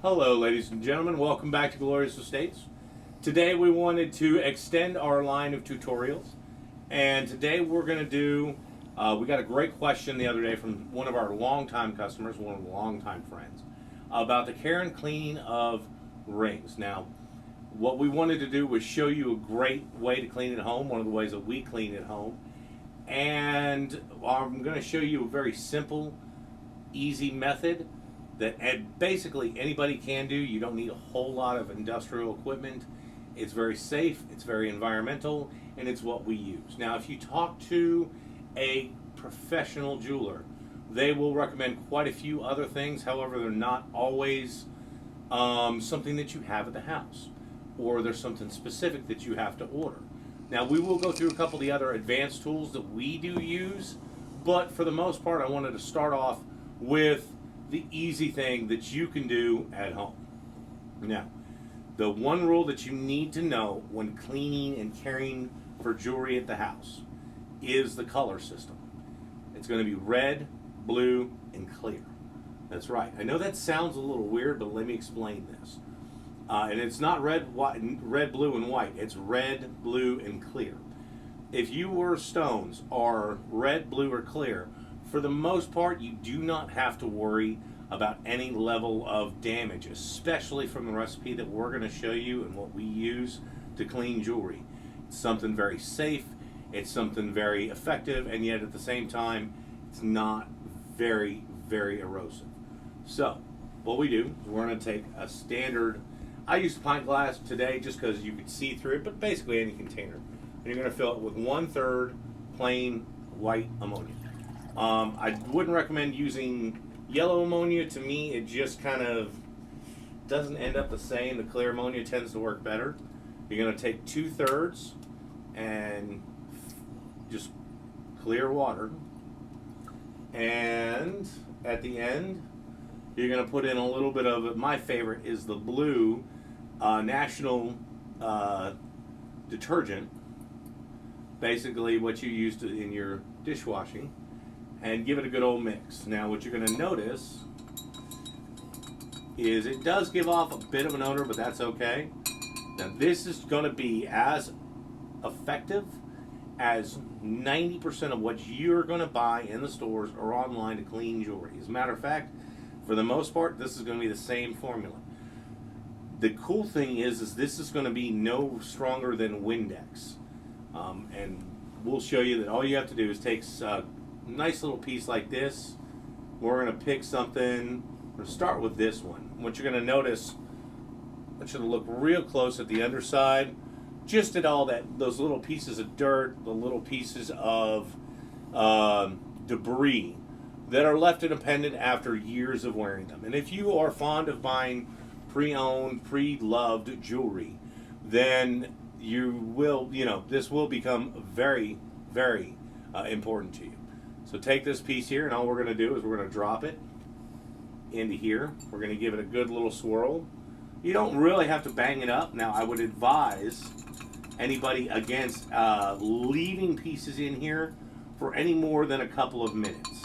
Hello ladies and gentlemen, welcome back to Glorious Estates. Today we wanted to extend our line of tutorials, and today we're going to do, we got a great question the other day from one of our longtime customers, one of the longtime friends, about the care and cleaning of rings. Now, what we wanted to do was show you a great way to clean at home, one of the ways that we clean at home, and I'm going to show you a very simple, easy method that basically anybody can do. You don't need a whole lot of industrial equipment. It's very safe, it's very environmental, and it's what we use. Now, if you talk to a professional jeweler, they will recommend quite a few other things. However, they're not always something that you have at the house, or there's something specific that you have to order. Now, we will go through a couple of the other advanced tools that we do use, but for the most part, I wanted to start off with the easy thing that you can do at home. Now, the one rule that you need to know when cleaning and caring for jewelry at the house is the color system. It's going to be red, blue, and clear. That's right. I know that sounds a little weird, but let me explain this. And it's not red, blue, and white. It's red, blue, and clear. If your stones are red, blue, or clear, for the most part, you do not have to worry about any level of damage, especially from the recipe that we're going to show you and what we use to clean jewelry. It's something very safe, it's something very effective, and yet at the same time, it's not very, very erosive. So, what we do is we're going to take a standard, I used a pint glass today just because you could see through it, but basically any container. And you're going to fill it with 1/3 plain white ammonia. I wouldn't recommend using yellow ammonia. To me, it just kind of doesn't end up the same. The clear ammonia tends to work better. You're going to take 2/3 and just clear water. And at the end, you're going to put in a little bit of it. My favorite is the blue National detergent. Basically what you use in your dishwashing. And give it a good old mix. Now, what you're going to notice is it does give off a bit of an odor, but that's okay. Now, this is going to be as effective as 90% of what you're going to buy in the stores or online to clean jewelry. As a matter of fact, for the most part, this is going to be the same formula. The cool thing is this is going to be no stronger than Windex. And we'll show you that all you have to do is take nice little piece like this. We're going to pick something. We're going to start with this one. What you're going to notice, I want you to look real close at the underside, just at all those little pieces of dirt, the little pieces of debris that are left independent after years of wearing them. And if you are fond of buying pre-owned, pre-loved jewelry, then you will, this will become very, very important to you. So take this piece here, and all we're going to do is we're going to drop it into here. We're going to give it a good little swirl. You don't really have to bang it up. Now, I would advise anybody against leaving pieces in here for any more than a couple of minutes.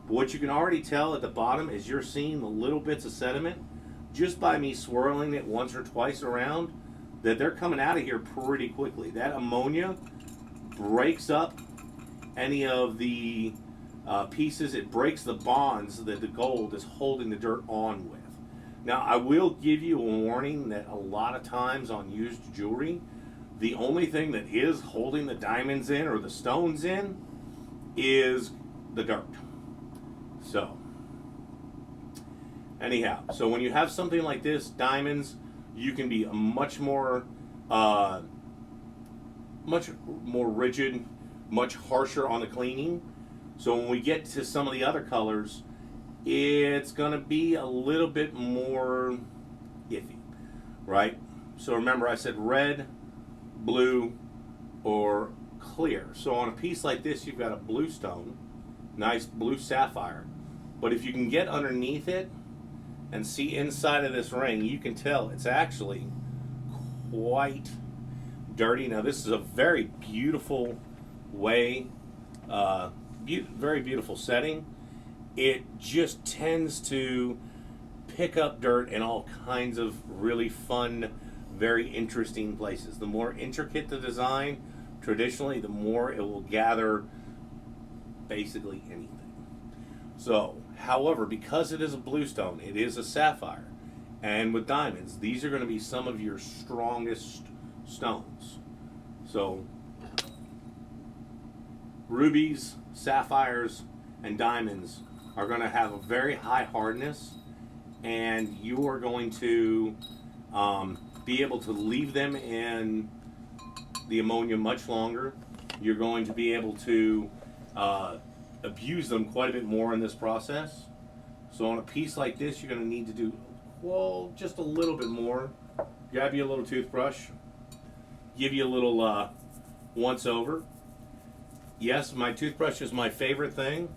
But what you can already tell at the bottom is you're seeing the little bits of sediment just by me swirling it once or twice around, that they're coming out of here pretty quickly. That ammonia breaks up any of the pieces. It breaks the bonds that the gold is holding the dirt on with. Now, I will give you a warning that a lot of times on used jewelry, the only thing that is holding the diamonds in or the stones in is the dirt. So, anyhow, so when you have something like this, diamonds, you can be much more rigid, much harsher on the cleaning. So when we get to some of the other colors, it's going to be a little bit more iffy, right? So remember, I said red, blue, or clear. So on a piece like this, you've got a blue stone, nice blue sapphire. But if you can get underneath it and see inside of this ring, you can tell it's actually quite dirty. Now, this is a very beautiful way, very beautiful setting. It just tends to pick up dirt in all kinds of really fun, very interesting places. The more intricate the design, traditionally, the more it will gather basically anything. So, however, because it is a bluestone, it is a sapphire. And with diamonds, these are going to be some of your strongest stones. So, rubies, sapphires, and diamonds are going to have a very high hardness, and you are going to be able to leave them in the ammonia much longer. You're going to be able to abuse them quite a bit more in this process. So on a piece like this, you're going to need to do, well, just a little bit more. Grab you a little toothbrush, give you a little once over. Yes, my toothbrush is my favorite thing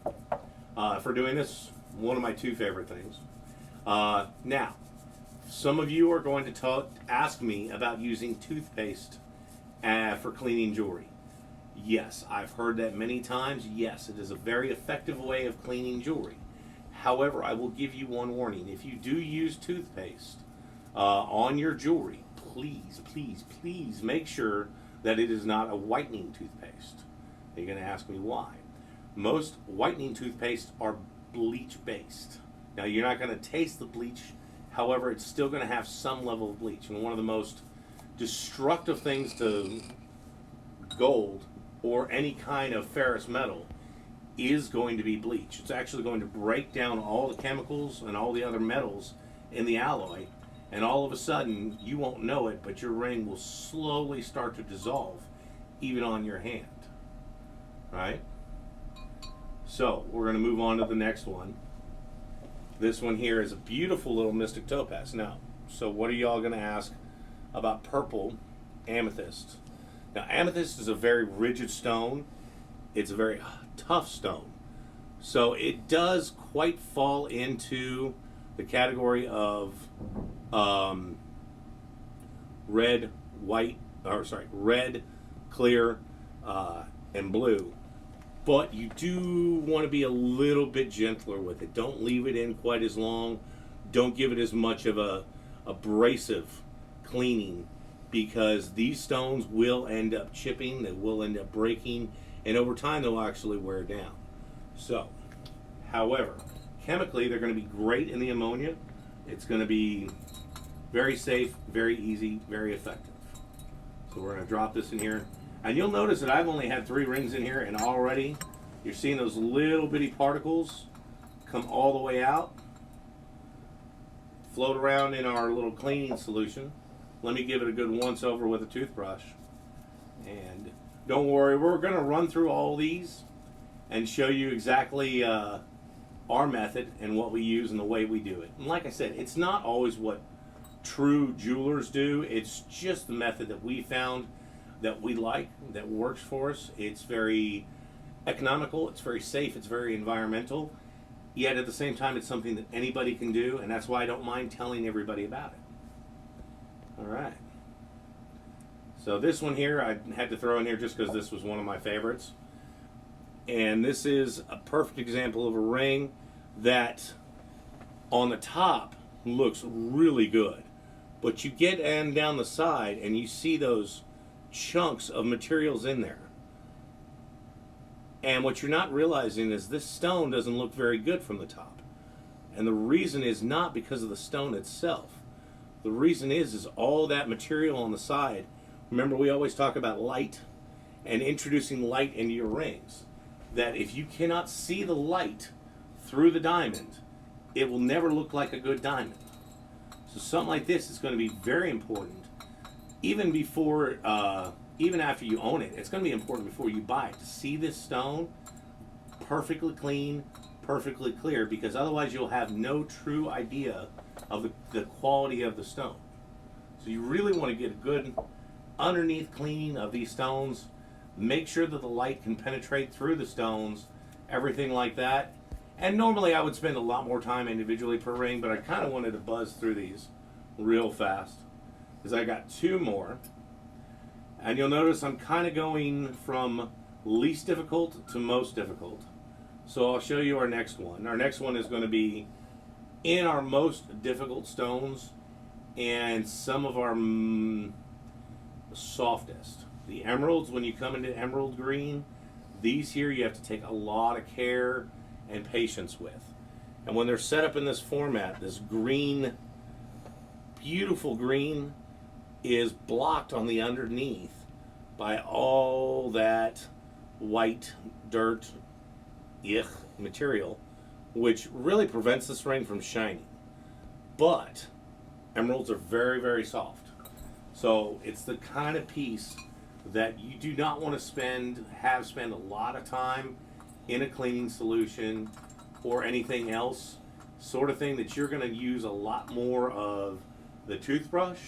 for doing this. One of my two favorite things. Now, some of you are going to ask me about using toothpaste for cleaning jewelry. Yes, I've heard that many times. Yes, it is a very effective way of cleaning jewelry. However, I will give you one warning. If you do use toothpaste on your jewelry, please, please, please make sure that it is not a whitening toothpaste. You're going to ask me why. Most whitening toothpaste are bleach-based. Now, you're not going to taste the bleach. However, it's still going to have some level of bleach. And one of the most destructive things to gold or any kind of ferrous metal is going to be bleach. It's actually going to break down all the chemicals and all the other metals in the alloy, and all of a sudden, you won't know it, but your ring will slowly start to dissolve, even on your hand. Right? So, we're going to move on to the next one. This one here is a beautiful little mystic topaz. Now, so what are y'all going to ask about purple amethyst? Now, amethyst is a very rigid stone. It's a very tough stone. So it does quite fall into the category of red, clear, and blue. But you do want to be a little bit gentler with it. Don't leave it in quite as long. Don't give it as much of a abrasive cleaning, because these stones will end up chipping, they will end up breaking, and over time they'll actually wear down. So, however, chemically they're going to be great in the ammonia. It's going to be very safe, very easy, very effective. So we're going to drop this in here. And you'll notice that I've only had 3 rings in here, and already you're seeing those little bitty particles come all the way out, float around in our little cleaning solution. Let me give it a good once over with a toothbrush. And don't worry, we're going to run through all these and show you exactly our method and what we use and the way we do it. And like I said, it's not always what true jewelers do. It's just the method that we found that we like, that works for us. It's very economical, it's very safe, it's very environmental, yet at the same time it's something that anybody can do, and that's why I don't mind telling everybody about it. Alright. So this one here I had to throw in here just because this was one of my favorites. And this is a perfect example of a ring that on the top looks really good. But you get down the side and you see those chunks of materials in there. And what you're not realizing is this stone doesn't look very good from the top. And the reason is not because of the stone itself. The reason is all that material on the side. Remember, we always talk about light and introducing light into your rings. That if you cannot see the light through the diamond, it will never look like a good diamond. So something like this is going to be very important. Even before, even after you own it, it's going to be important before you buy it to see this stone perfectly clean, perfectly clear, because otherwise you'll have no true idea of the quality of the stone. So you really want to get a good underneath cleaning of these stones. Make sure that the light can penetrate through the stones, everything like that. And normally I would spend a lot more time individually per ring, but I kind of wanted to buzz through these real fast, because I got 2 more. And you'll notice I'm kind of going from least difficult to most difficult. So I'll show you our next one. Our next one is going to be in our most difficult stones and some of our softest. The emeralds, when you come into emerald green, these here you have to take a lot of care and patience with. And when they're set up in this format, this green, beautiful green, is blocked on the underneath by all that white dirt material, which really prevents this ring from shining. But emeralds are very, very soft. So it's the kind of piece that you do not want to spend a lot of time in a cleaning solution or anything else, sort of thing that you're going to use a lot more of the toothbrush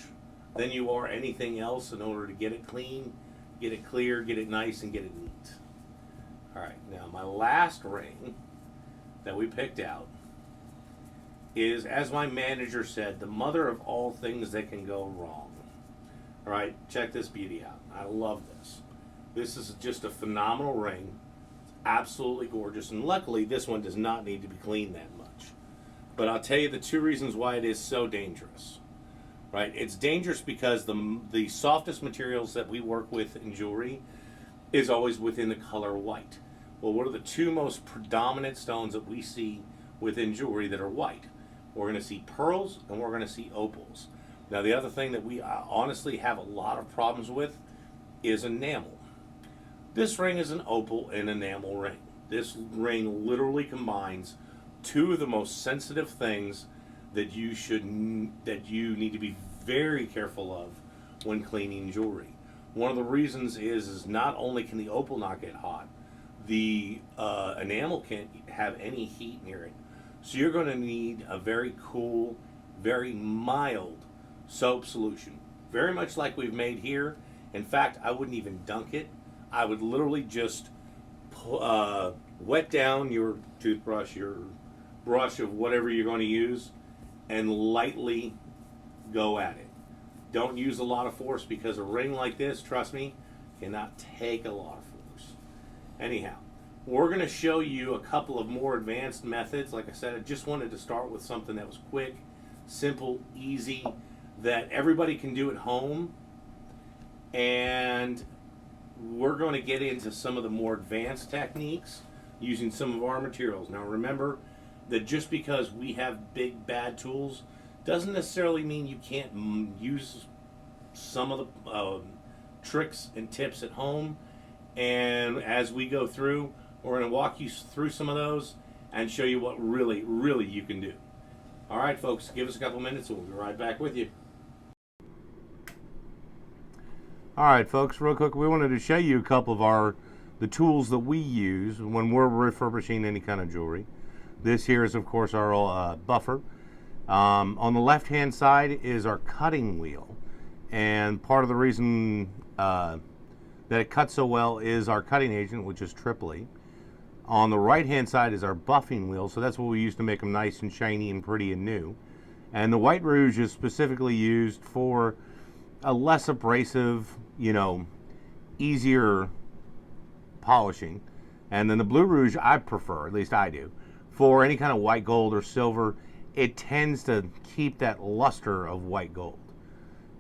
than you are anything else in order to get it clean, get it clear, get it nice, and get it neat. All right, now my last ring that we picked out is, as my manager said, the mother of all things that can go wrong. All right, check this beauty out. I love this. This is just a phenomenal ring. It's absolutely gorgeous, and luckily this one does not need to be cleaned that much. But I'll tell you the two reasons why it is so dangerous. Right? It's dangerous because the softest materials that we work with in jewelry is always within the color white. Well, what are the two most predominant stones that we see within jewelry that are white? We're going to see pearls and we're going to see opals. Now, the other thing that we honestly have a lot of problems with is enamel. This ring is an opal and enamel ring. This ring literally combines two of the most sensitive things that you need to be very careful of when cleaning jewelry. One of the reasons is not only can the opal not get hot, the enamel can't have any heat near it. So you're going to need a very cool, very mild soap solution. Very much like we've made here. In fact, I wouldn't even dunk it. I would literally just wet down your toothbrush, your brush of whatever you're going to use, and lightly go at it. Don't use a lot of force, because a ring like this, trust me, cannot take a lot of force. Anyhow, we're going to show you a couple of more advanced methods. Like I said, I just wanted to start with something that was quick, simple, easy, that everybody can do at home. And we're going to get into some of the more advanced techniques using some of our materials. Now remember that just because we have big bad tools doesn't necessarily mean you can't use some of the tricks and tips at home. And as we go through, we're going to walk you through some of those and show you what really, really you can do. All right, folks, give us a couple minutes and we'll be right back with you. All right, folks, real quick, we wanted to show you a couple of the tools that we use when we're refurbishing any kind of jewelry. This here is, of course, our buffer. On the left-hand side is our cutting wheel. And part of the reason that it cuts so well is our cutting agent, which is Tripoli. On the right-hand side is our buffing wheel, so that's what we use to make them nice and shiny and pretty and new. And the white rouge is specifically used for a less abrasive, easier polishing. And then the blue rouge I prefer, at least I do, for any kind of white gold or silver. It tends to keep that luster of white gold.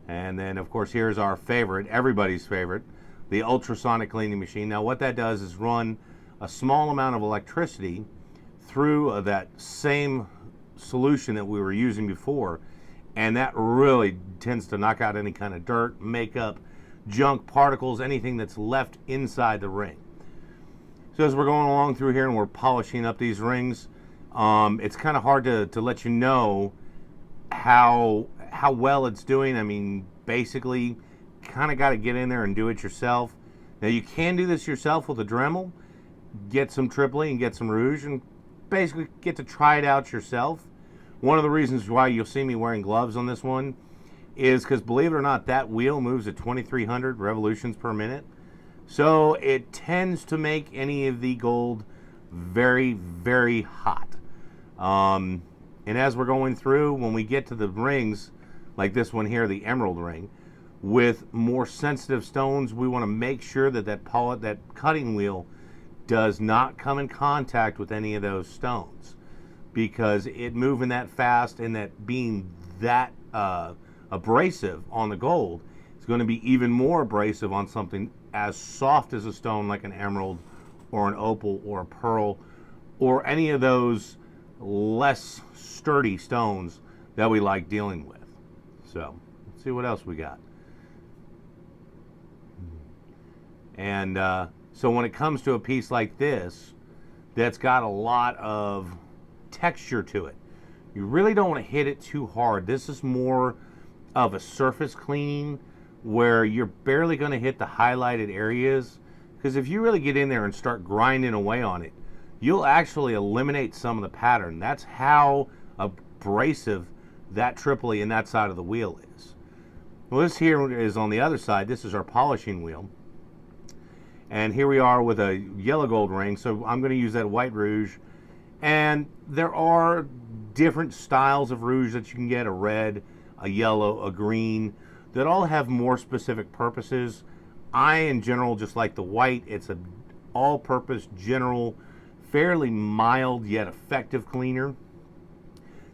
And then, of course, here's our favorite, everybody's favorite, the ultrasonic cleaning machine. Now, what that does is run a small amount of electricity through that same solution that we were using before, and that really tends to knock out any kind of dirt, makeup, junk, particles, anything that's left inside the ring. So as we're going along through here and we're polishing up these rings, it's kind of hard to let you know how well it's doing. I mean, basically, kind of got to get in there and do it yourself. Now, you can do this yourself with a Dremel. Get some Tripoli and get some Rouge and basically get to try it out yourself. One of the reasons why you'll see me wearing gloves on this one is because, believe it or not, that wheel moves at 2,300 revolutions per minute. So it tends to make any of the gold very, very hot. And as we're going through, when we get to the rings, like this one here, the emerald ring, with more sensitive stones, we want to make sure that that cutting wheel does not come in contact with any of those stones. because it moving that fast and that being that abrasive on the gold is going to be even more abrasive on something as soft as a stone like an emerald or an opal or a pearl or any of those less sturdy stones that we like dealing with. So let's see what else we got. And so when it comes to a piece like this that's got a lot of texture to it, you really don't want to hit it too hard. This is more of a surface cleaning where you're barely going to hit the highlighted areas, because if you really get in there and start grinding away on it, you'll actually eliminate some of the pattern. That's how abrasive that Tripoli and that side of the wheel is. Well, this here is on the other side. This is our polishing wheel. And here we are with a yellow gold ring, so I'm going to use that white rouge. And there are different styles of rouge that you can get, a red, a yellow, a green, that all have more specific purposes. I, in general, just like the white. It's an all-purpose, general, fairly mild yet effective cleaner.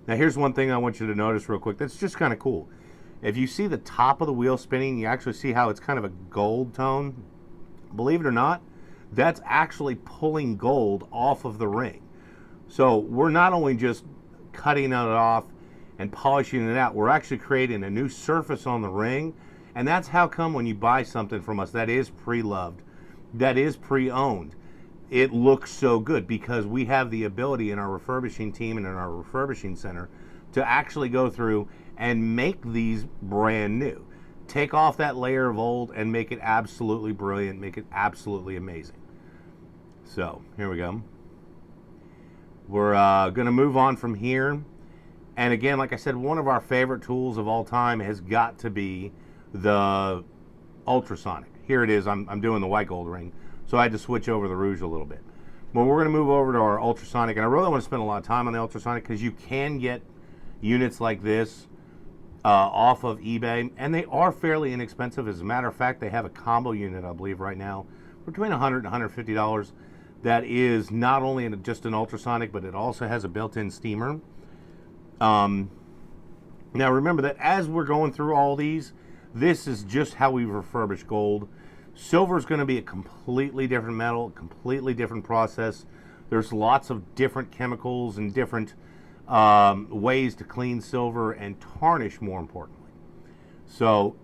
Now, here's one thing I want you to notice real quick that's just kind of cool. If you see the top of the wheel spinning, you actually see how it's kind of a gold tone. Believe it or not, that's actually pulling gold off of the ring. So we're not only just cutting it off and polishing it out, we're actually creating a new surface on the ring. And that's how come when you buy something from us that is pre-loved, that is pre-owned, it looks so good, because we have the ability in our refurbishing team and in our refurbishing center to actually go through and make these brand new. Take off that layer of old and make it absolutely brilliant, make it absolutely amazing. So here we go. We're going to move on from here. And again, like I said, one of our favorite tools of all time has got to be the ultrasonic. Here it is. I'm doing the white gold ring, so I had to switch over the rouge a little bit. But we're going to move over to our ultrasonic, and I really want to spend a lot of time on the ultrasonic because you can get units like this off of eBay, and they are fairly inexpensive. As a matter of fact, they have a combo unit, I believe, right now between $100 and $150. That is not only just an ultrasonic, but it also has a built-in steamer. Now remember that as we're going through all these, this is just how we refurbish gold. Silver is going to be a completely different metal, completely different process. There's lots of different chemicals and different ways to clean silver and tarnish, more importantly. So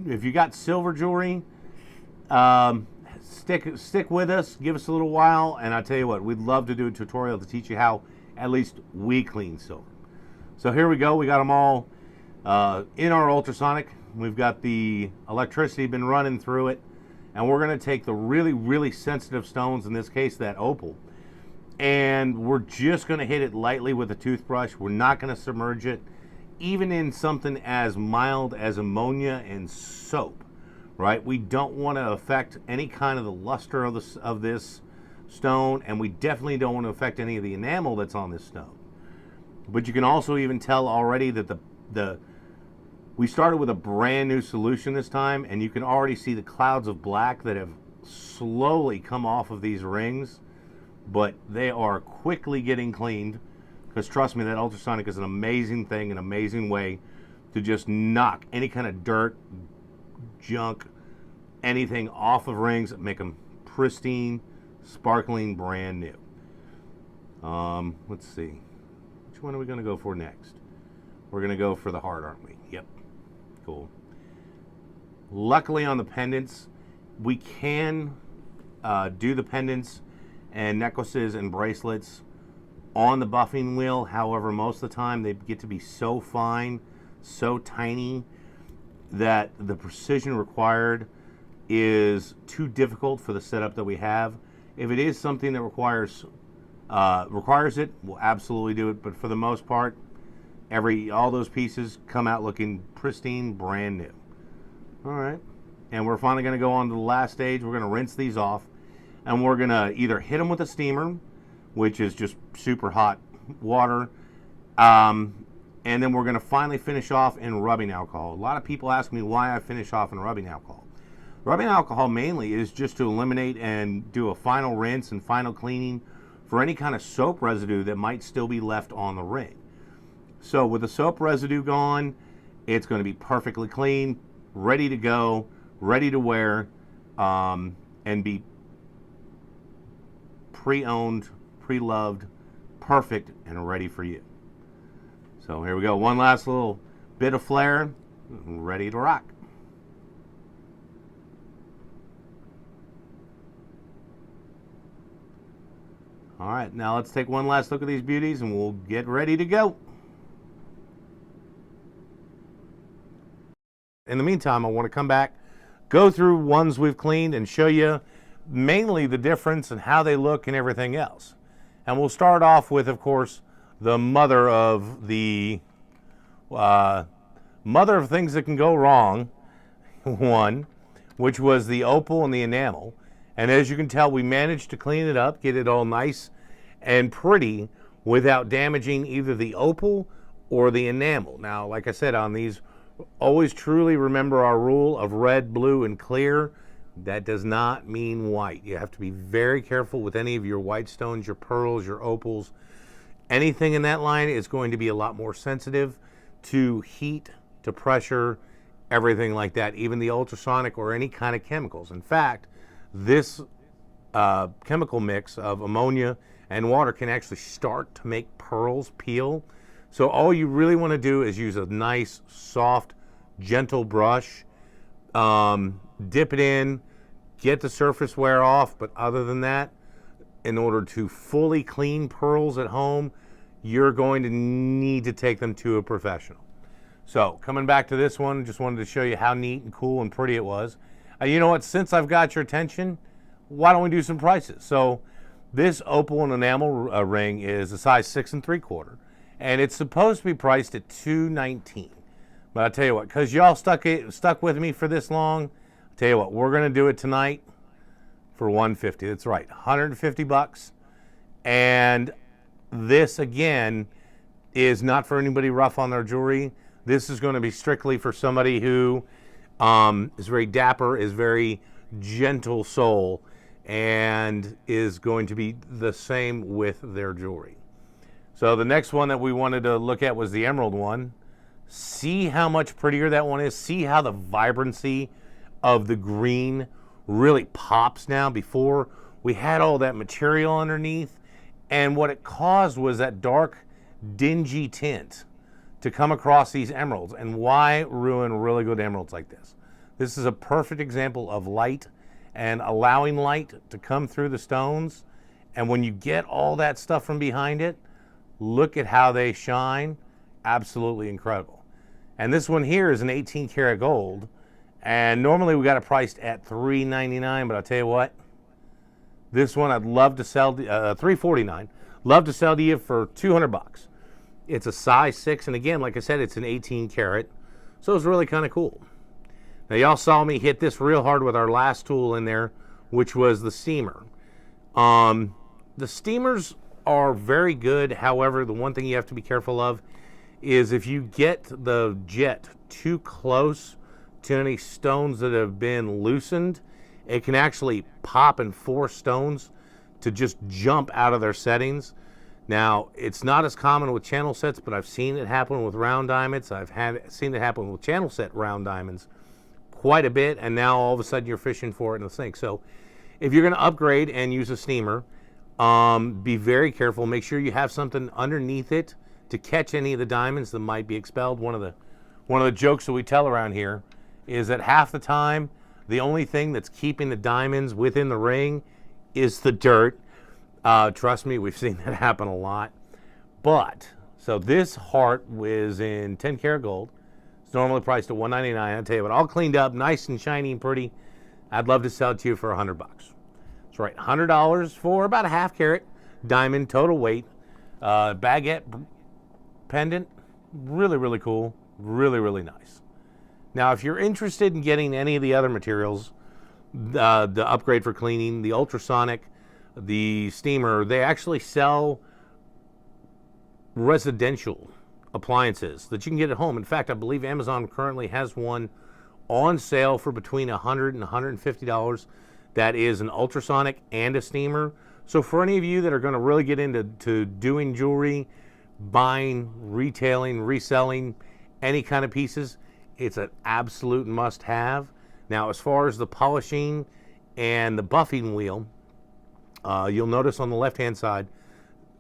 if you got silver jewelry, stick with us, give us a little while, and I tell you what, we'd love to do a tutorial to teach you how at least we clean silver. So here we go. We got them all in our ultrasonic. We've got the electricity been running through it, and we're going to take the really, really sensitive stones, in this case that opal, and we're just going to hit it lightly with a toothbrush. We're not going to submerge it, even in something as mild as ammonia and soap, right? We don't want to affect any kind of the luster of this stone, and we definitely don't want to affect any of the enamel that's on this stone. But you can also even tell already that we started with a brand new solution this time, and you can already see the clouds of black that have slowly come off of these rings, but they are quickly getting cleaned, because trust me, that ultrasonic is an amazing thing, an amazing way to just knock any kind of dirt, junk, anything off of rings, make them pristine, sparkling, brand new. Let's see. Which one are we going to go for next? We're going to go for the heart, aren't we? Yep. Cool. Luckily on the pendants, we can do the pendants and necklaces and bracelets on the buffing wheel. However, most of the time they get to be so fine, so tiny, that the precision required is too difficult for the setup that we have. If it is something that requires it, we'll absolutely do it. But for the most part, all those pieces come out looking pristine, brand new. All right, and we're finally going to go on to the last stage. We're going to rinse these off, and we're going to either hit them with a steamer, which is just super hot water, and then we're going to finally finish off in rubbing alcohol. A lot of people ask me why I finish off in rubbing alcohol. Rubbing alcohol mainly is just to eliminate and do a final rinse and final cleaning for any kind of soap residue that might still be left on the ring. So with the soap residue gone, it's going to be perfectly clean, ready to go, ready to wear, and be pre-owned, pre-loved, perfect, and ready for you. So here we go. One last little bit of flair, ready to rock. All right, now let's take one last look at these beauties and we'll get ready to go. In the meantime, I want to come back, go through ones we've cleaned and show you mainly the difference and how they look and everything else. And we'll start off with, of course, the mother of the mother of things that can go wrong, one, which was the opal and the enamel. And as you can tell, we managed to clean it up, get it all nice and pretty without damaging either the opal or the enamel. Now, like I said, on these, always truly remember our rule of red, blue, and clear. That does not mean white. You have to be very careful with any of your white stones, your pearls, your opals. Anything in that line is going to be a lot more sensitive to heat, to pressure, everything like that, even the ultrasonic or any kind of chemicals. In fact, this chemical mix of ammonia and water can actually start to make pearls peel. So all you really want to do is use a nice, soft, gentle brush, dip it in, get the surface wear off, but other than that, in order to fully clean pearls at home, you're going to need to take them to a professional. So coming back to this one, just wanted to show you how neat and cool and pretty it was. You know what, since I've got your attention, why don't we do some prices? So this opal and enamel ring is a size 6 3/4, and it's supposed to be priced at $219. But I'll tell you what, because y'all stuck with me for this long, I'll tell you what, we're going to do it tonight for $150. That's right, $150. And this, again, is not for anybody rough on their jewelry. This is going to be strictly for somebody who is very dapper, is very gentle soul, and is going to be the same with their jewelry. So the next one that we wanted to look at was the emerald one. See how much prettier that one is. See how the vibrancy of the green really pops now. Before, we had all that material underneath, and what it caused was that dark, dingy tint to come across these emeralds. And why ruin really good emeralds like this? This is a perfect example of light and allowing light to come through the stones. And when you get all that stuff from behind it, look at how they shine. Absolutely incredible. And this one here is an 18 karat gold. And normally we got it priced at $399, but I'll tell you what, this one I'd love to sell, $349. Love to sell to you for $200. It's a size 6, and again, like I said, it's an 18 karat, so it's really kind of cool. Now, y'all saw me hit this real hard with our last tool in there, which was the steamer. The steamers are very good. However, the one thing you have to be careful of is if you get the jet too close to any stones that have been loosened, it can actually pop and force stones to just jump out of their settings. Now, it's not as common with channel sets, but I've seen it happen with round diamonds. I've seen it happen with channel set round diamonds quite a bit, and now all of a sudden you're fishing for it in the sink. So if you're going to upgrade and use a steamer, be very careful. Make sure you have something underneath it to catch any of the diamonds that might be expelled. One of the jokes that we tell around here is that half the time, the only thing that's keeping the diamonds within the ring is the dirt. Trust me, we've seen that happen a lot. But, so this heart is in 10 karat gold. It's normally priced at $199. I'll tell you what, all cleaned up, nice and shiny and pretty. I'd love to sell it to you for $100. That's right, $100 for about a half carat diamond, total weight. Baguette pendant, really, really cool. Really, really nice. Now, if you're interested in getting any of the other materials, the upgrade for cleaning, the ultrasonic, the steamer, they actually sell residential appliances that you can get at home. In fact, I believe Amazon currently has one on sale for between $100 and $150. That is an ultrasonic and a steamer. So for any of you that are going to really get into doing jewelry, buying, retailing, reselling, any kind of pieces, it's an absolute must-have. Now, as far as the polishing and the buffing wheel, you'll notice on the left-hand side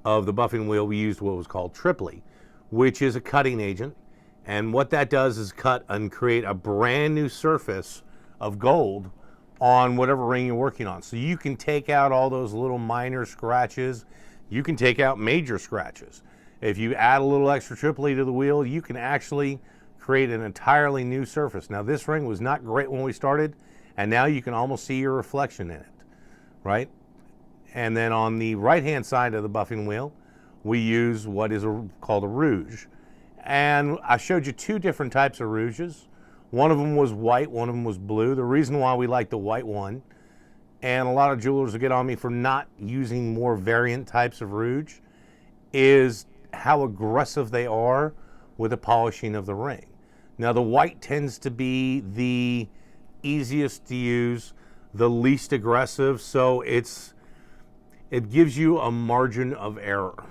of the buffing wheel, we used what was called Tripoli, which is a cutting agent. And what that does is cut and create a brand new surface of gold on whatever ring you're working on. So you can take out all those little minor scratches. You can take out major scratches. If you add a little extra Tripoli to the wheel, you can actually create an entirely new surface. Now, this ring was not great when we started, and now you can almost see your reflection in it, right? And then on the right-hand side of the buffing wheel, we use what is called a Rouge. And I showed you two different types of Rouges. One of them was white, one of them was blue. The reason why we like the white one, and a lot of jewelers will get on me for not using more variant types of Rouge, is how aggressive they are with the polishing of the ring. Now, the white tends to be the easiest to use, the least aggressive, so it gives you a margin of error.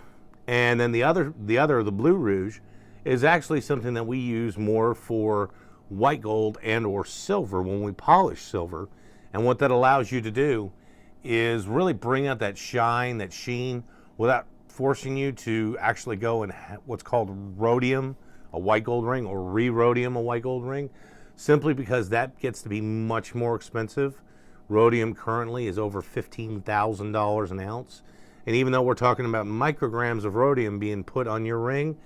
And then the blue Rouge, is actually something that we use more for white gold and or silver when we polish silver. And what that allows you to do is really bring out that shine, that sheen, without forcing you to actually go and what's called rhodium, a white gold ring, or re-rhodium, a white gold ring, simply because that gets to be much more expensive. Rhodium currently is over $15,000 an ounce. And even though we're talking about micrograms of rhodium being put on your ring,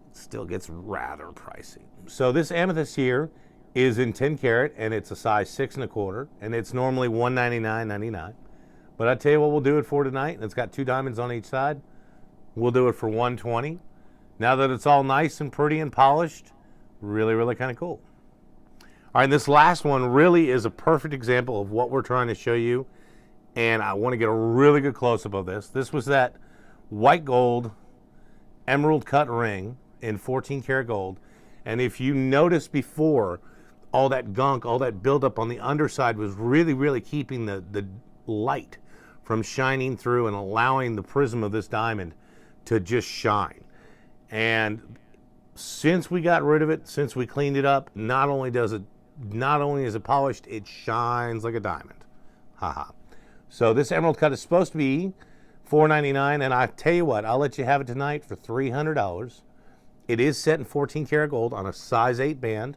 it still gets rather pricey. So this amethyst here is in 10 karat, and it's a size 6 1/4, and it's normally $199.99. But I tell you what we'll do it for tonight, and it's got 2 diamonds on each side. We'll do it for $120. Now that it's all nice and pretty and polished, really, really kind of cool. All right, this last one really is a perfect example of what we're trying to show you, and I want to get a really good close-up of this. This was that white gold emerald cut ring in 14 karat gold, and if you noticed before, all that gunk, all that buildup on the underside was really, really keeping the light from shining through and allowing the prism of this diamond to just shine. And since we got rid of it, since we cleaned it up, not only is it polished, it shines like a diamond. Haha. So this emerald cut is supposed to be $499, and I tell you what, I'll let you have it tonight for $300. It is set in 14 karat gold on a size 8 band.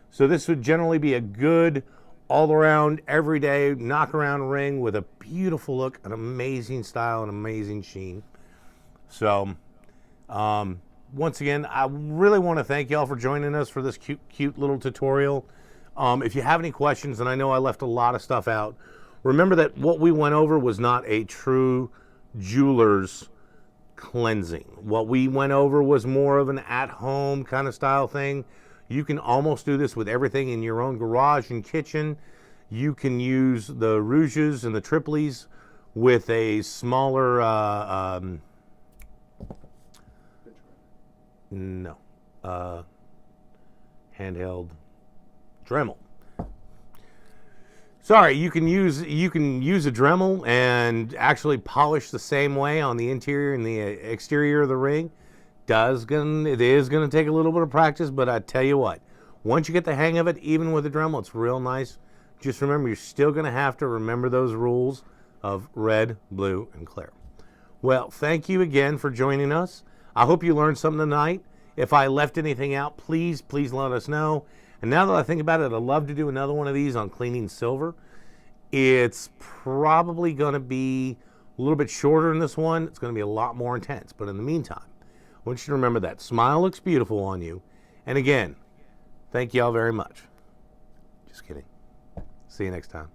So this would generally be a good all-around, everyday, knock-around ring with a beautiful look, an amazing style, an amazing sheen. So, once again, I really want to thank y'all for joining us for this cute little tutorial. If you have any questions, and I know I left a lot of stuff out, remember that what we went over was not a true jeweler's cleansing. What we went over was more of an at-home kind of style thing. You can almost do this with everything in your own garage and kitchen. You can use the Rouges and the Tripolis with a smaller, handheld Dremel. Sorry, you can use a Dremel and actually polish the same way on the interior and the exterior of the ring. It is going to take a little bit of practice, but I tell you what, once you get the hang of it, even with the Dremel, it's real nice. Just remember, you're still going to have to remember those rules of red, blue, and clear. Well, thank you again for joining us. I hope you learned something tonight. If I left anything out, please let us know. And now that I think about it, I'd love to do another one of these on cleaning silver. It's probably going to be a little bit shorter than this one. It's going to be a lot more intense. But in the meantime, I want you to remember that smile looks beautiful on you. And again, thank y'all very much. Just kidding. See you next time.